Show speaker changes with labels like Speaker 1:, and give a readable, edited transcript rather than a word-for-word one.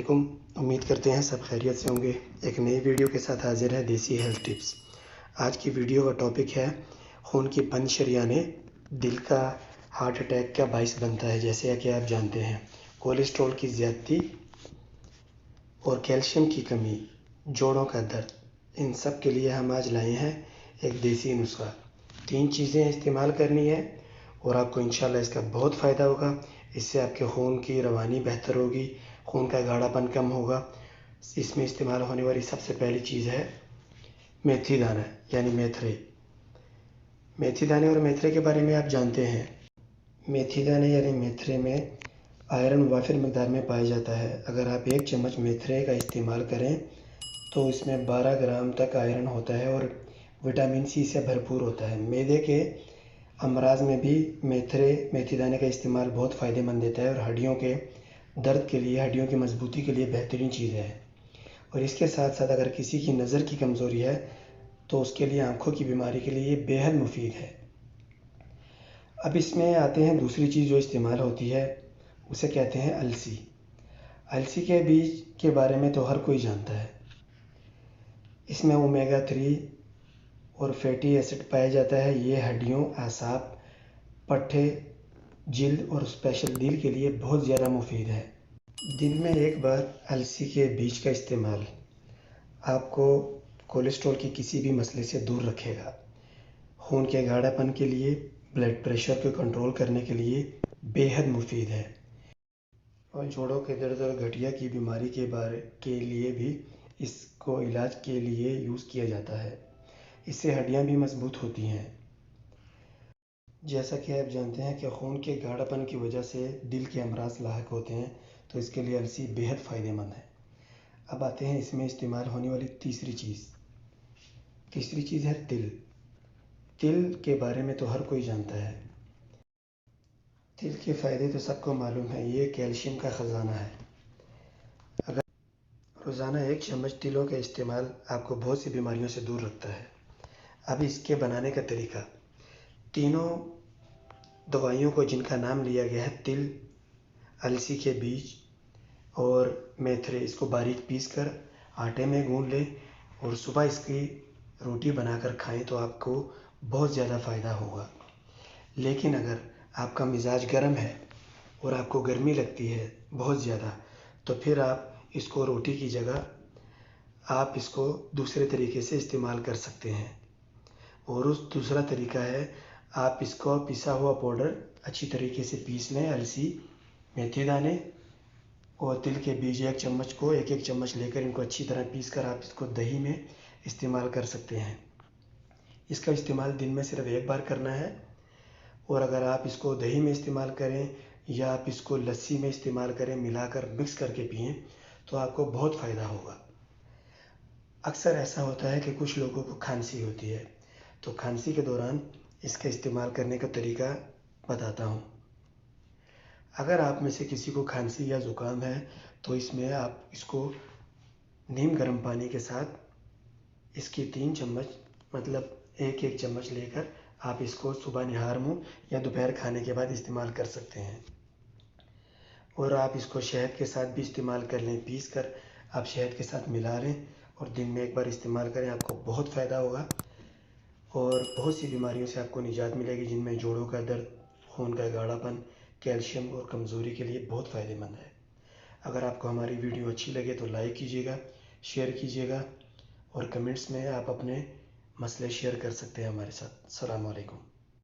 Speaker 1: वालेकुम। उम्मीद करते हैं सब खैरियत से होंगे। एक नई वीडियो के साथ हाजिर है देसी हेल्थ टिप्स। आज की वीडियो का टॉपिक है खून की बंद शरियानें दिल का हार्ट अटैक का बाइस बनता है। जैसे कि आप जानते हैं कोलेस्ट्रॉल की ज़्यादती और कैल्शियम की कमी, जोड़ों का दर्द, इन सब के लिए हम आज लाए हैं एक देसी नुस्खा। 3 चीज़ें इस्तेमाल करनी है और आपको इंशाल्लाह इसका बहुत फ़ायदा होगा। इससे आपके खून की रवानी बेहतर होगी, खून का गाढ़ापन कम होगा। इसमें इस्तेमाल होने वाली सबसे पहली चीज़ है मेथी दाना यानी मेथरे। मेथी दाने और मेथरे के बारे में आप जानते हैं। मेथी दाने यानी मेथरे में आयरन वाफिर मकदार में पाया जाता है। अगर आप 1 चम्मच मेथरे का इस्तेमाल करें तो इसमें 12 ग्राम तक आयरन होता है और विटामिन सी से भरपूर होता है। मैदे के अमराज में भी मेथी दाने का इस्तेमाल बहुत फ़ायदेमंद देता है और हड्डियों के दर्द के लिए, हड्डियों की मजबूती के लिए बेहतरीन चीज़ है। और इसके साथ साथ अगर किसी की नज़र की कमज़ोरी है तो उसके लिए, आँखों की बीमारी के लिए ये बेहद मुफीद है। अब इसमें आते हैं दूसरी चीज़ जो इस्तेमाल होती है, उसे कहते हैं अलसी। अलसी के बीज के बारे में तो हर कोई जानता है। इसमें ओमेगा 3 और फैटी एसिड पाया जाता है। ये हड्डियों, आसाब, पट्ठे, जिल्द और स्पेशल दिल के लिए बहुत ज़्यादा मुफीद है। दिन में एक बार अलसी के बीज का इस्तेमाल आपको कोलेस्ट्रॉल के किसी भी मसले से दूर रखेगा। खून के गाढ़ापन के लिए, ब्लड प्रेशर को कंट्रोल करने के लिए बेहद मुफीद है और जोड़ों के दर्द और गठिया की बीमारी के लिए भी इसको इलाज के लिए यूज़ किया जाता है। इससे हड्डियाँ भी मजबूत होती हैं। जैसा कि आप जानते हैं कि खून के गाढ़ापन की वजह से दिल के अमराज लाहक होते हैं, तो इसके लिए अलसी बेहद फ़ायदेमंद है। अब आते हैं इसमें इस्तेमाल होने वाली तीसरी चीज़ है तिल। तिल के बारे में तो हर कोई जानता है। तिल के फ़ायदे तो सबको मालूम है। ये कैल्शियम का ख़जाना है। अगर रोज़ाना 1 चम्मच तिलों का इस्तेमाल आपको बहुत सी बीमारियों से दूर रखता है। अब इसके बनाने का तरीका, तीनों दवाइयों को जिनका नाम लिया गया है, तिल, अलसी के बीज और मेथरे, इसको बारीक पीसकर आटे में गूंद लें और सुबह इसकी रोटी बनाकर खाएं तो आपको बहुत ज़्यादा फ़ायदा होगा। लेकिन अगर आपका मिजाज गर्म है और आपको गर्मी लगती है बहुत ज़्यादा, तो फिर आप इसको रोटी की जगह आप इसको दूसरे तरीके से इस्तेमाल कर सकते हैं। और उस दूसरा तरीका है, आप इसको पिसा हुआ पाउडर अच्छी तरीके से पीस लें। अलसी, मेथी दाने और तिल के बीज 1 चम्मच को 1-1 चम्मच लेकर इनको अच्छी तरह पीसकर आप इसको दही में इस्तेमाल कर सकते हैं। इसका इस्तेमाल दिन में सिर्फ 1 बार करना है। और अगर आप इसको दही में इस्तेमाल करें या आप इसको लस्सी में इस्तेमाल करें, मिलाकर मिक्स करके पिएं तो आपको बहुत फ़ायदा होगा। अक्सर ऐसा होता है कि कुछ लोगों को खांसी होती है, तो खांसी के दौरान इसका इस्तेमाल करने का तरीका बताता हूँ। अगर आप में से किसी को खांसी या ज़ुकाम है तो इसमें आप इसको नीम गर्म पानी के साथ इसकी 3 चम्मच, मतलब 1-1 चम्मच लेकर आप इसको सुबह निहार मुँह या दोपहर खाने के बाद इस्तेमाल कर सकते हैं। और आप इसको शहद के साथ भी इस्तेमाल कर लें। पीस कर आप शहद के साथ मिला लें और दिन में 1 बार इस्तेमाल करें, आपको बहुत फ़ायदा होगा और बहुत सी बीमारियों से आपको निजात मिलेगी, जिनमें जोड़ों का दर्द, खून का गाढ़ापन, कैल्शियम और कमज़ोरी के लिए बहुत फ़ायदेमंद है। अगर आपको हमारी वीडियो अच्छी लगे तो लाइक कीजिएगा, शेयर कीजिएगा और कमेंट्स में आप अपने मसले शेयर कर सकते हैं हमारे साथ। अस्सलाम वालेकुम।